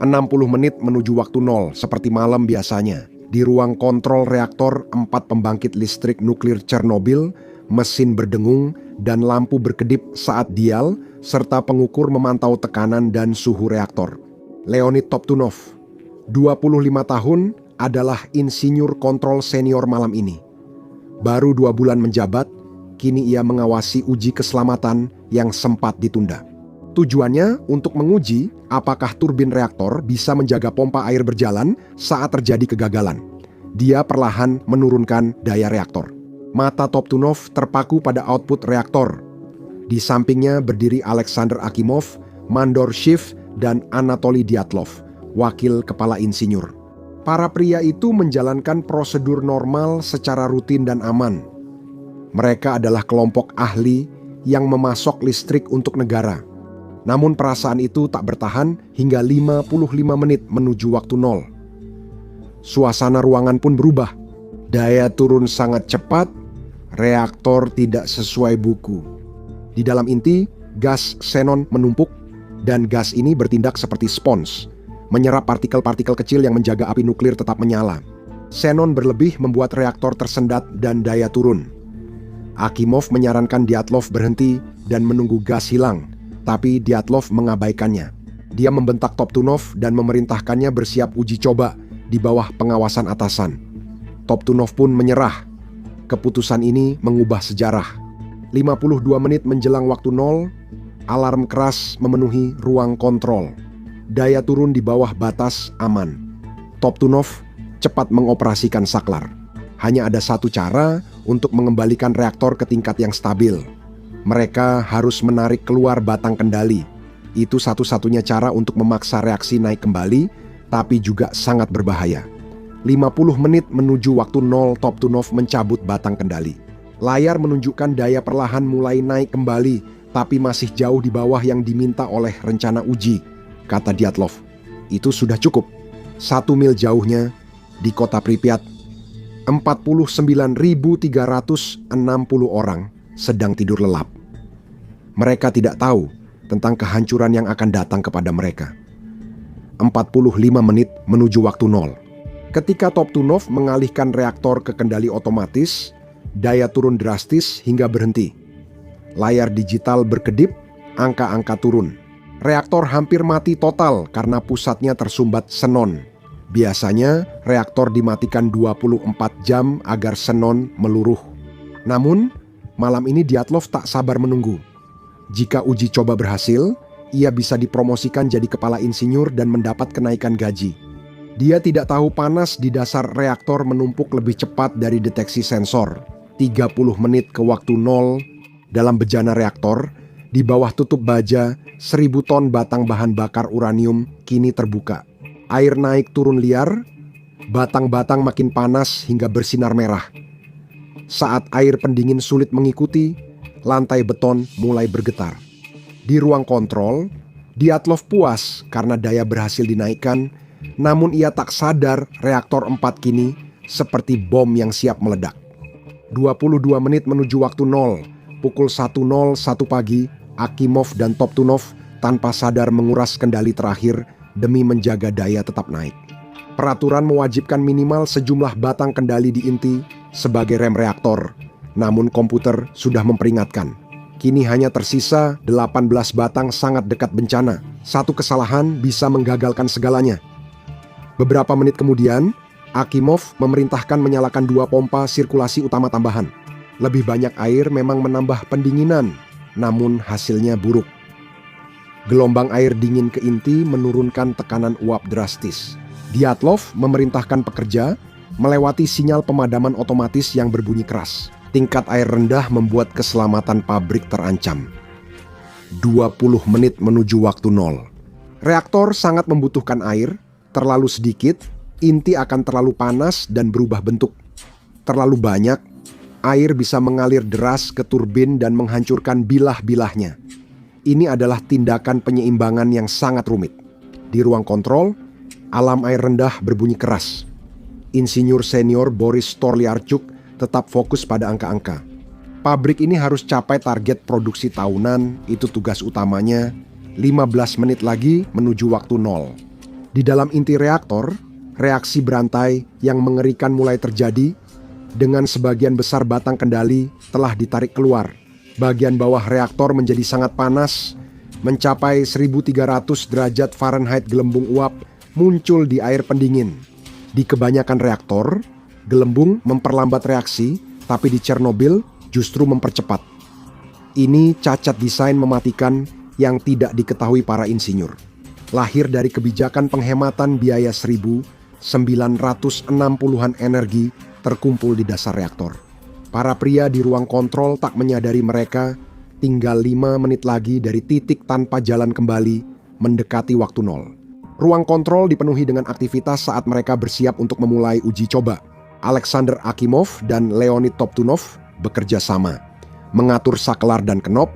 60 menit menuju waktu nol seperti malam biasanya. Di ruang kontrol reaktor 4 pembangkit listrik nuklir Chernobyl, mesin berdengung dan lampu berkedip saat dial, serta pengukur memantau tekanan dan suhu reaktor. Leonid Toptunov, 25 tahun, adalah insinyur kontrol senior malam ini. Baru 2 bulan menjabat, kini ia mengawasi uji keselamatan yang sempat ditunda. Tujuannya untuk menguji apakah turbin reaktor bisa menjaga pompa air berjalan saat terjadi kegagalan. Dia perlahan menurunkan daya reaktor. Mata Toptunov terpaku pada output reaktor. Di sampingnya berdiri Alexander Akimov, Mandor Shiv, dan Anatoly Dyatlov, wakil kepala insinyur. Para pria itu menjalankan prosedur normal secara rutin dan aman. Mereka adalah kelompok ahli yang memasok listrik untuk negara. Namun perasaan itu tak bertahan hingga 55 menit menuju waktu nol. Suasana ruangan pun berubah. Daya turun sangat cepat, reaktor tidak sesuai buku. Di dalam inti, gas xenon menumpuk, dan gas ini bertindak seperti spons, menyerap partikel-partikel kecil yang menjaga api nuklir tetap menyala. Xenon berlebih membuat reaktor tersendat dan daya turun. Akimov menyarankan Dyatlov berhenti dan menunggu gas hilang, tapi Dyatlov mengabaikannya. Dia membentak Toptunov dan memerintahkannya bersiap uji coba di bawah pengawasan atasan. Toptunov pun menyerah. Keputusan ini mengubah sejarah. 52 menit menjelang waktu nol, alarm keras memenuhi ruang kontrol. Daya turun di bawah batas aman. Toptunov cepat mengoperasikan saklar. Hanya ada satu cara untuk mengembalikan reaktor ke tingkat yang stabil. Mereka harus menarik keluar batang kendali. Itu satu-satunya cara untuk memaksa reaksi naik kembali, tapi juga sangat berbahaya. 50 menit menuju waktu nol, Toptunov mencabut batang kendali. Layar menunjukkan daya perlahan mulai naik kembali, tapi masih jauh di bawah yang diminta oleh rencana uji, kata Dyatlov. Itu sudah cukup. 1 mil jauhnya, di kota Pripyat, 49.360 orang sedang tidur lelap. Mereka tidak tahu tentang kehancuran yang akan datang kepada mereka. 45 menit menuju waktu nol. Ketika Toptunov mengalihkan reaktor ke kendali otomatis, daya turun drastis hingga berhenti. Layar digital berkedip, angka-angka turun. Reaktor hampir mati total karena pusatnya tersumbat xenon. Biasanya reaktor dimatikan 24 jam agar xenon meluruh. Namun, malam ini Dyatlov tak sabar menunggu. Jika uji coba berhasil, ia bisa dipromosikan jadi kepala insinyur dan mendapat kenaikan gaji. Dia tidak tahu panas di dasar reaktor menumpuk lebih cepat dari deteksi sensor. 30 menit ke waktu nol, dalam bejana reaktor, di bawah tutup baja, 1000 ton batang bahan bakar uranium kini terbuka. Air naik turun liar, batang-batang makin panas hingga bersinar merah. Saat air pendingin sulit mengikuti, lantai beton mulai bergetar. Di ruang kontrol, Dyatlov puas karena daya berhasil dinaikkan, namun ia tak sadar reaktor 4 kini seperti bom yang siap meledak. 22 menit menuju waktu nol, pukul 1.01 pagi, Akimov dan Toptunov tanpa sadar menguras kendali terakhir demi menjaga daya tetap naik. Peraturan mewajibkan minimal sejumlah batang kendali di inti sebagai rem reaktor. Namun komputer sudah memperingatkan. Kini hanya tersisa 18 batang sangat dekat bencana. Satu kesalahan bisa menggagalkan segalanya. Beberapa menit kemudian, Akimov memerintahkan menyalakan 2 pompa sirkulasi utama tambahan. Lebih banyak air memang menambah pendinginan, namun hasilnya buruk. Gelombang air dingin ke inti menurunkan tekanan uap drastis. Dyatlov memerintahkan pekerja melewati sinyal pemadaman otomatis yang berbunyi keras. Tingkat air rendah membuat keselamatan pabrik terancam. 20 menit menuju waktu nol. Reaktor sangat membutuhkan air, terlalu sedikit, inti akan terlalu panas dan berubah bentuk. Terlalu banyak, air bisa mengalir deras ke turbin dan menghancurkan bilah-bilahnya. Ini adalah tindakan penyeimbangan yang sangat rumit. Di ruang kontrol, alam air rendah berbunyi keras. Insinyur senior Boris Storliarchuk tetap fokus pada angka-angka. Pabrik ini harus capai target produksi tahunan, itu tugas utamanya. 15 menit lagi menuju waktu nol. Di dalam inti reaktor, reaksi berantai yang mengerikan mulai terjadi dengan sebagian besar batang kendali telah ditarik keluar. Bagian bawah reaktor menjadi sangat panas, mencapai 1300 derajat Fahrenheit. Gelembung uap muncul di air pendingin. Di kebanyakan reaktor, gelembung memperlambat reaksi, tapi di Chernobyl justru mempercepat. Ini cacat desain mematikan yang tidak diketahui para insinyur. Lahir dari kebijakan penghematan biaya 1960-an energi terkumpul di dasar reaktor. Para pria di ruang kontrol tak menyadari mereka tinggal 5 menit lagi dari titik tanpa jalan kembali mendekati waktu nol. Ruang kontrol dipenuhi dengan aktivitas saat mereka bersiap untuk memulai uji coba. Alexander Akimov dan Leonid Toptunov bekerja sama, mengatur saklar dan kenop,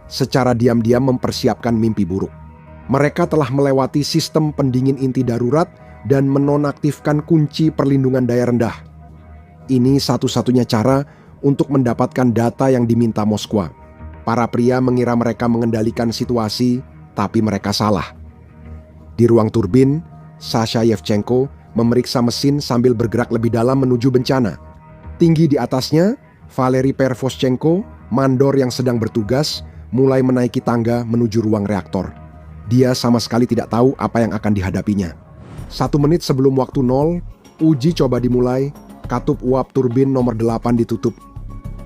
secara diam-diam mempersiapkan mimpi buruk. Mereka telah melewati sistem pendingin inti darurat dan menonaktifkan kunci perlindungan daya rendah. Ini satu-satunya cara untuk mendapatkan data yang diminta Moskwa. Para pria mengira mereka mengendalikan situasi, tapi mereka salah. Di ruang turbin, Sasha Yevchenko memeriksa mesin sambil bergerak lebih dalam menuju bencana. Tinggi di atasnya, Valery Pervoschenko, mandor yang sedang bertugas, mulai menaiki tangga menuju ruang reaktor. Dia sama sekali tidak tahu apa yang akan dihadapinya. 1 menit sebelum waktu nol, uji coba dimulai, katup uap turbin nomor 8 ditutup.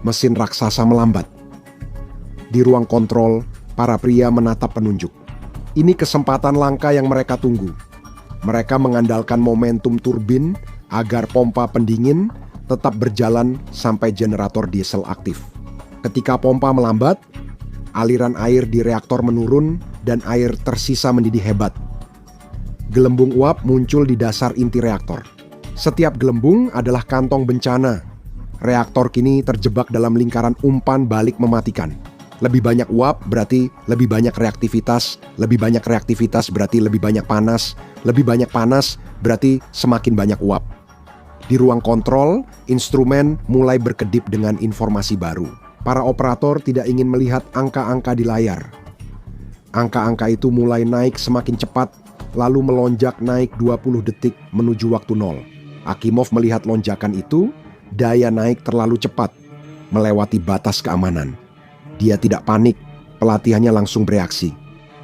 Mesin raksasa melambat. Di ruang kontrol, para pria menatap penunjuk. Ini kesempatan langka yang mereka tunggu. Mereka mengandalkan momentum turbin agar pompa pendingin tetap berjalan sampai generator diesel aktif. Ketika pompa melambat, aliran air di reaktor menurun dan air tersisa mendidih hebat. Gelembung uap muncul di dasar inti reaktor. Setiap gelembung adalah kantong bencana. Reaktor kini terjebak dalam lingkaran umpan balik mematikan. Lebih banyak uap berarti lebih banyak reaktivitas, lebih banyak reaktivitas berarti lebih banyak panas, lebih banyak panas berarti semakin banyak uap. Di ruang kontrol, instrumen mulai berkedip dengan informasi baru. Para operator tidak ingin melihat angka-angka di layar. Angka-angka itu mulai naik semakin cepat, lalu melonjak naik 20 detik menuju waktu nol. Akimov melihat lonjakan itu, daya naik terlalu cepat, melewati batas keamanan. Dia tidak panik, pelatihannya langsung bereaksi.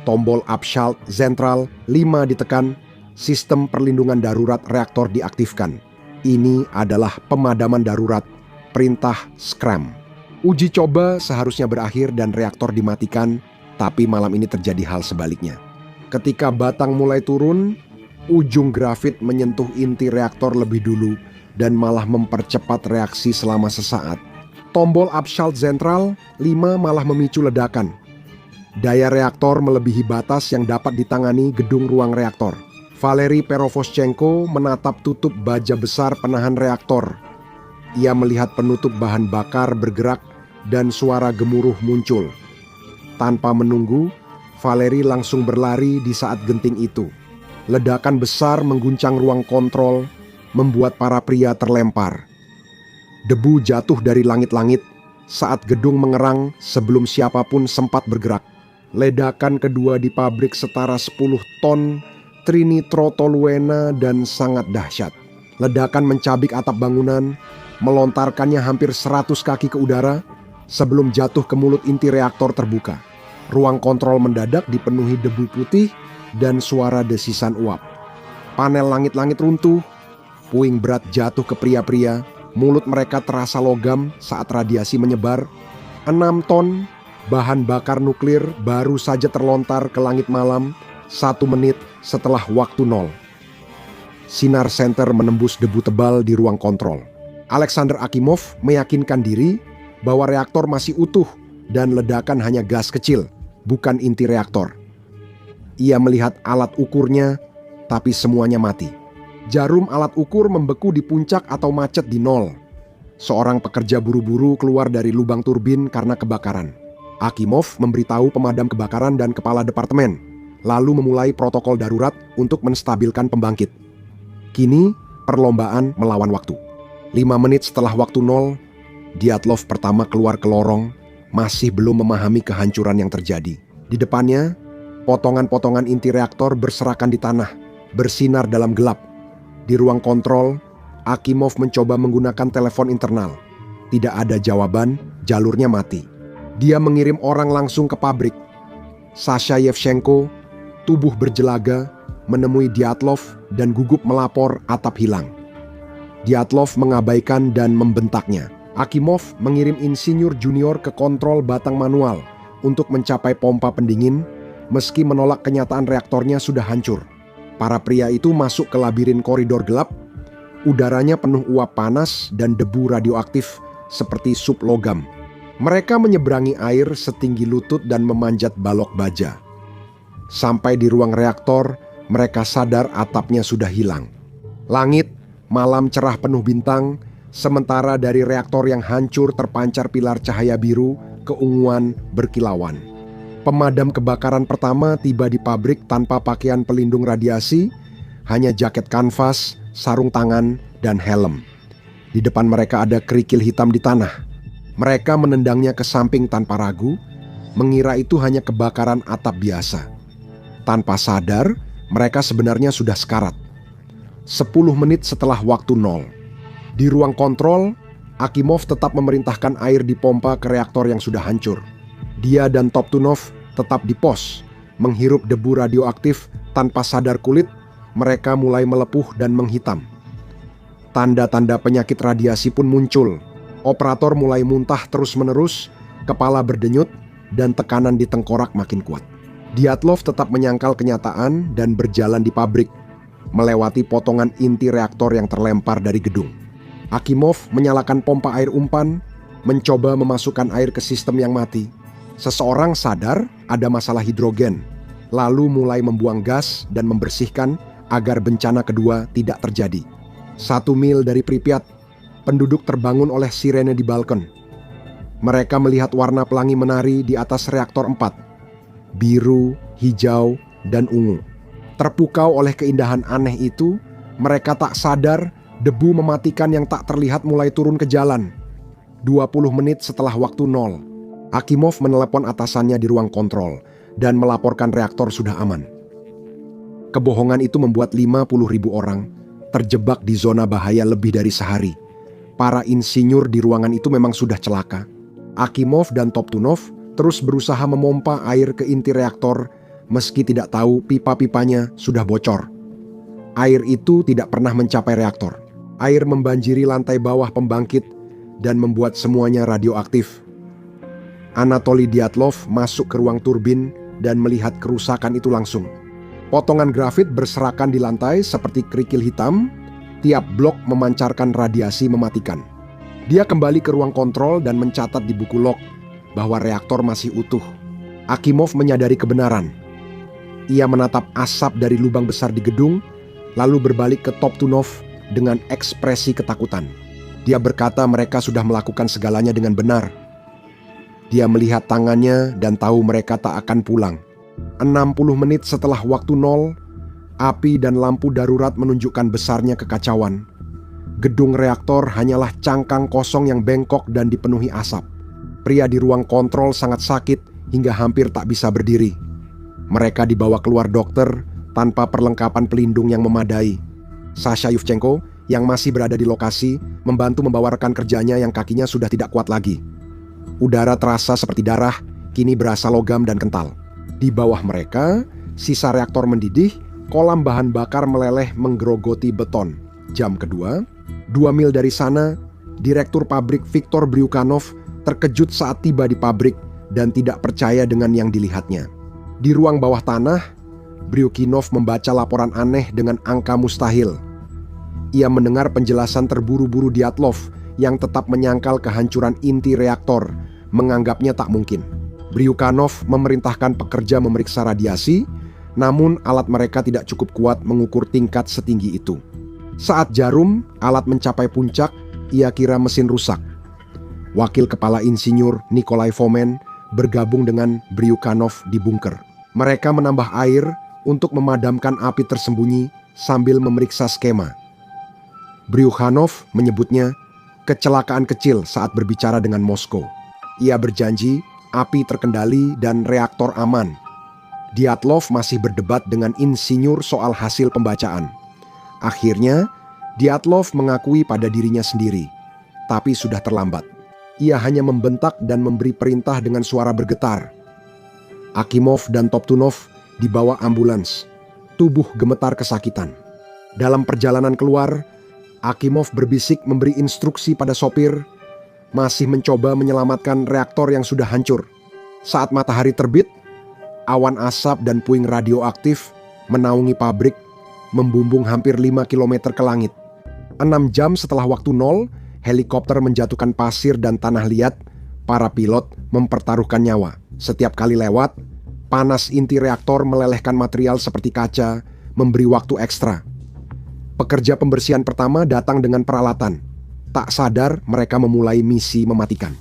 Tombol Abschalt Zentral 5 ditekan, sistem perlindungan darurat reaktor diaktifkan. Ini adalah pemadaman darurat, perintah Scram. Uji coba seharusnya berakhir dan reaktor dimatikan, tapi malam ini terjadi hal sebaliknya. Ketika batang mulai turun, ujung grafit menyentuh inti reaktor lebih dulu dan malah mempercepat reaksi selama sesaat. Tombol Abschalt Zentral 5 malah memicu ledakan. Daya reaktor melebihi batas yang dapat ditangani gedung ruang reaktor. Valery Pervoschenko menatap tutup baja besar penahan reaktor. Ia melihat penutup bahan bakar bergerak dan suara gemuruh muncul. Tanpa menunggu, Valery langsung berlari di saat genting itu. Ledakan besar mengguncang ruang kontrol, membuat para pria terlempar. Debu jatuh dari langit-langit saat gedung mengerang sebelum siapapun sempat bergerak. Ledakan kedua di pabrik setara 10 ton trinitrotoluena dan sangat dahsyat. Ledakan mencabik atap bangunan, melontarkannya hampir 100 kaki ke udara sebelum jatuh ke mulut inti reaktor terbuka. Ruang kontrol mendadak dipenuhi debu putih dan suara desisan uap. Panel langit-langit runtuh, puing berat jatuh ke pria-pria, mulut mereka terasa logam saat radiasi menyebar. 6 ton bahan bakar nuklir baru saja terlontar ke langit malam 1 menit setelah waktu nol. Sinar senter menembus debu tebal di ruang kontrol. Alexander Akimov meyakinkan diri bahwa reaktor masih utuh dan ledakan hanya gas kecil, bukan inti reaktor. Ia melihat alat ukurnya, tapi semuanya mati. Jarum alat ukur membeku di puncak atau macet di nol. Seorang pekerja buru-buru keluar dari lubang turbin karena kebakaran. Akimov memberitahu pemadam kebakaran dan kepala departemen, lalu memulai protokol darurat untuk menstabilkan pembangkit. Kini, perlombaan melawan waktu. 5 menit setelah waktu nol, Dyatlov pertama keluar ke lorong, masih belum memahami kehancuran yang terjadi. Di depannya, potongan-potongan inti reaktor berserakan di tanah. bersinar dalam gelap. Di ruang kontrol, Akimov mencoba menggunakan telepon internal. Tidak ada jawaban, jalurnya mati. Dia mengirim orang langsung ke pabrik. Sasha Yevchenko, tubuh berjelaga, menemui Dyatlov dan gugup melapor atap hilang. Dyatlov mengabaikan dan membentaknya. Akimov mengirim insinyur junior ke kontrol batang manual untuk mencapai pompa pendingin, meski menolak kenyataan reaktornya sudah hancur. Para pria itu masuk ke labirin koridor gelap. Udaranya penuh uap panas dan debu radioaktif seperti sup logam. Mereka menyeberangi air setinggi lutut dan memanjat balok baja. Sampai di ruang reaktor, mereka sadar atapnya sudah hilang. Langit, malam cerah penuh bintang, sementara dari reaktor yang hancur terpancar pilar cahaya biru, keunguan berkilauan. Pemadam kebakaran pertama tiba di pabrik tanpa pakaian pelindung radiasi, hanya jaket kanvas, sarung tangan, dan helm. Di depan mereka ada kerikil hitam di tanah. Mereka menendangnya ke samping tanpa ragu, mengira itu hanya kebakaran atap biasa. Tanpa sadar, mereka sebenarnya sudah sekarat. 10 menit setelah waktu nol. Di ruang kontrol, Akimov tetap memerintahkan air dipompa ke reaktor yang sudah hancur. Dia dan Toptunov tetap di pos, menghirup debu radioaktif tanpa sadar kulit, mereka mulai melepuh dan menghitam. Tanda-tanda penyakit radiasi pun muncul. Operator mulai muntah terus-menerus, kepala berdenyut, dan tekanan di tengkorak makin kuat. Dyatlov tetap menyangkal kenyataan dan berjalan di pabrik, melewati potongan inti reaktor yang terlempar dari gedung. Akimov menyalakan pompa air umpan, mencoba memasukkan air ke sistem yang mati. Seseorang sadar ada masalah hidrogen, lalu mulai membuang gas dan membersihkan agar bencana kedua tidak terjadi. 1 mil dari Pripyat, penduduk terbangun oleh sirene di balkon. Mereka melihat warna pelangi menari di atas reaktor 4. Biru, hijau, dan ungu. Terpukau oleh keindahan aneh itu, mereka tak sadar debu mematikan yang tak terlihat mulai turun ke jalan. 20 menit setelah waktu nol, Akimov menelepon atasannya di ruang kontrol dan melaporkan reaktor sudah aman. Kebohongan itu membuat 50.000 orang terjebak di zona bahaya lebih dari sehari. Para insinyur di ruangan itu memang sudah celaka. Akimov dan Toptunov terus berusaha memompa air ke inti reaktor meski tidak tahu pipa-pipanya sudah bocor. Air itu tidak pernah mencapai reaktor. Air membanjiri lantai bawah pembangkit dan membuat semuanya radioaktif. Anatoly Dyatlov masuk ke ruang turbin dan melihat kerusakan itu langsung. Potongan grafit berserakan di lantai seperti kerikil hitam, tiap blok memancarkan radiasi mematikan. Dia kembali ke ruang kontrol dan mencatat di buku log bahwa reaktor masih utuh. Akimov menyadari kebenaran. Ia menatap asap dari lubang besar di gedung, lalu berbalik ke Toptunov dengan ekspresi ketakutan. Dia berkata mereka sudah melakukan segalanya dengan benar. Dia melihat tangannya dan tahu mereka tak akan pulang. 60 menit setelah waktu nol, api dan lampu darurat menunjukkan besarnya kekacauan. Gedung reaktor hanyalah cangkang kosong yang bengkok dan dipenuhi asap. Pria di ruang kontrol sangat sakit hingga hampir tak bisa berdiri. Mereka dibawa keluar dokter tanpa perlengkapan pelindung yang memadai. Sasha Yevchenko yang masih berada di lokasi membantu membawa rekan kerjanya yang kakinya sudah tidak kuat lagi. Udara terasa seperti darah, kini berasa logam dan kental. Di bawah mereka, sisa reaktor mendidih, kolam bahan bakar meleleh menggerogoti beton. Jam kedua, 2 mil dari sana, Direktur pabrik Viktor Bryukhanov terkejut saat tiba di pabrik dan tidak percaya dengan yang dilihatnya. Di ruang bawah tanah, Bryukhanov membaca laporan aneh dengan angka mustahil. Ia mendengar penjelasan terburu-buru Dyatlov yang tetap menyangkal kehancuran inti reaktor, menganggapnya tak mungkin. Bryukhanov memerintahkan pekerja memeriksa radiasi, namun alat mereka tidak cukup kuat mengukur tingkat setinggi itu. Saat jarum alat mencapai puncak, ia kira mesin rusak. Wakil kepala insinyur Nikolai Fomen bergabung dengan Bryukhanov di bunker. Mereka menambah air untuk memadamkan api tersembunyi sambil memeriksa skema. Bryukhanov menyebutnya kecelakaan kecil saat berbicara dengan Moskow. Ia berjanji api terkendali dan reaktor aman. Dyatlov masih berdebat dengan insinyur soal hasil pembacaan. Akhirnya, Dyatlov mengakui pada dirinya sendiri, tapi sudah terlambat. Ia hanya membentak dan memberi perintah dengan suara bergetar. Akimov dan Toptunov dibawa ambulans. Tubuh gemetar kesakitan. Dalam perjalanan keluar, Akimov berbisik memberi instruksi pada sopir, masih mencoba menyelamatkan reaktor yang sudah hancur. Saat matahari terbit, awan asap dan puing radioaktif menaungi pabrik, membumbung hampir 5 km ke langit. 6 jam setelah waktu nol, helikopter menjatuhkan pasir dan tanah liat. Para pilot mempertaruhkan nyawa. Setiap kali lewat, panas inti reaktor melelehkan material seperti kaca, memberi waktu ekstra. Pekerja pembersihan pertama datang dengan peralatan. Tak sadar mereka memulai misi mematikan.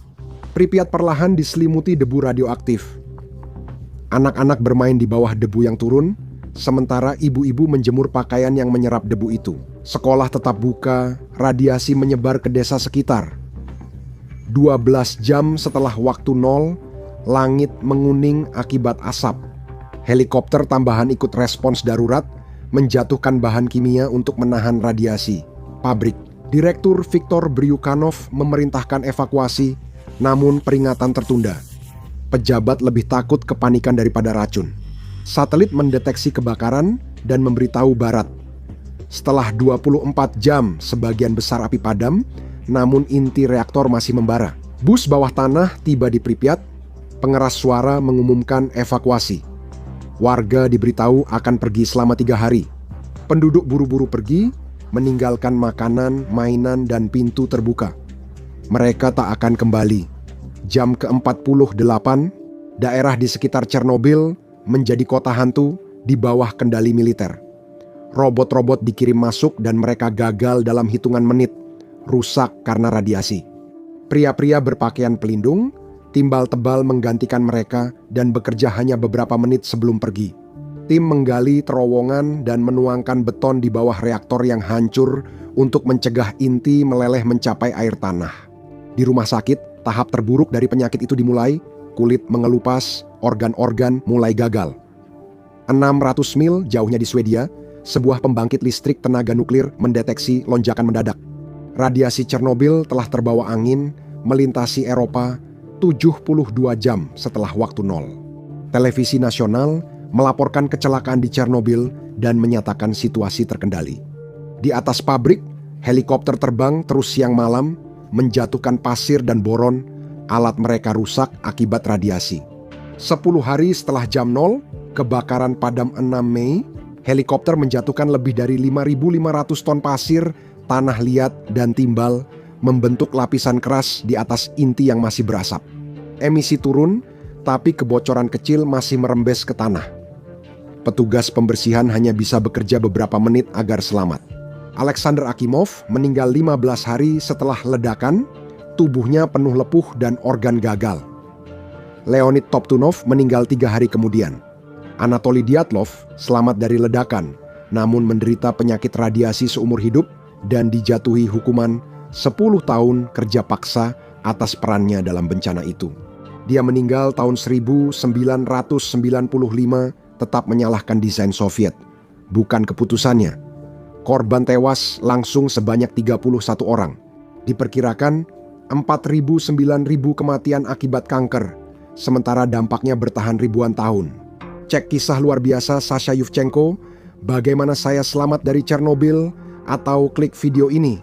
Pripyat perlahan diselimuti debu radioaktif. Anak-anak bermain di bawah debu yang turun, sementara ibu-ibu menjemur pakaian yang menyerap debu itu. Sekolah tetap buka, radiasi menyebar ke desa sekitar. 12 jam setelah waktu nol, langit menguning akibat asap. Helikopter tambahan ikut respons darurat, menjatuhkan bahan kimia untuk menahan radiasi. Pabrik. Direktur Viktor Bryukhanov memerintahkan evakuasi, namun peringatan tertunda. Pejabat lebih takut kepanikan daripada racun. Satelit mendeteksi kebakaran dan memberitahu barat. Setelah 24 jam sebagian besar api padam, namun inti reaktor masih membara. Bus bawah tanah tiba di Pripyat, pengeras suara mengumumkan evakuasi. Warga diberitahu akan pergi selama 3 hari. Penduduk buru-buru pergi, meninggalkan makanan, mainan, dan pintu terbuka. Mereka tak akan kembali. Jam ke-48, daerah di sekitar Chernobyl menjadi kota hantu di bawah kendali militer. Robot-robot dikirim masuk dan mereka gagal dalam hitungan menit, rusak karena radiasi. Pria-pria berpakaian pelindung, timbal tebal menggantikan mereka dan bekerja hanya beberapa menit sebelum pergi. Tim menggali terowongan dan menuangkan beton di bawah reaktor yang hancur untuk mencegah inti meleleh mencapai air tanah. Di rumah sakit, tahap terburuk dari penyakit itu dimulai, kulit mengelupas, organ-organ mulai gagal. 600 mil jauhnya di Swedia, sebuah pembangkit listrik tenaga nuklir mendeteksi lonjakan mendadak. Radiasi Chernobyl telah terbawa angin, melintasi Eropa 72 jam setelah waktu nol. Televisi nasional melaporkan kecelakaan di Chernobyl dan menyatakan situasi terkendali. Di atas pabrik, helikopter terbang terus siang malam, menjatuhkan pasir dan boron, alat mereka rusak akibat radiasi. 10 hari setelah jam nol, kebakaran padam 6 Mei, helikopter menjatuhkan lebih dari 5.500 ton pasir, tanah liat, dan timbal, membentuk lapisan keras di atas inti yang masih berasap. Emisi turun, tapi kebocoran kecil masih merembes ke tanah. Petugas pembersihan hanya bisa bekerja beberapa menit agar selamat. Alexander Akimov meninggal 15 hari setelah ledakan, tubuhnya penuh lepuh dan organ gagal. Leonid Toptunov meninggal 3 hari kemudian. Anatoly Dyatlov selamat dari ledakan, namun menderita penyakit radiasi seumur hidup dan dijatuhi hukuman 10 tahun kerja paksa atas perannya dalam bencana itu. Dia meninggal tahun 1995, tetap menyalahkan desain Soviet, bukan keputusannya. Korban tewas langsung sebanyak 31 orang. Diperkirakan 4.000-9.000 kematian akibat kanker, sementara dampaknya bertahan ribuan tahun. Cek kisah luar biasa Sasha Yuvchenko, Bagaimana Saya Selamat dari Chernobyl, atau klik video ini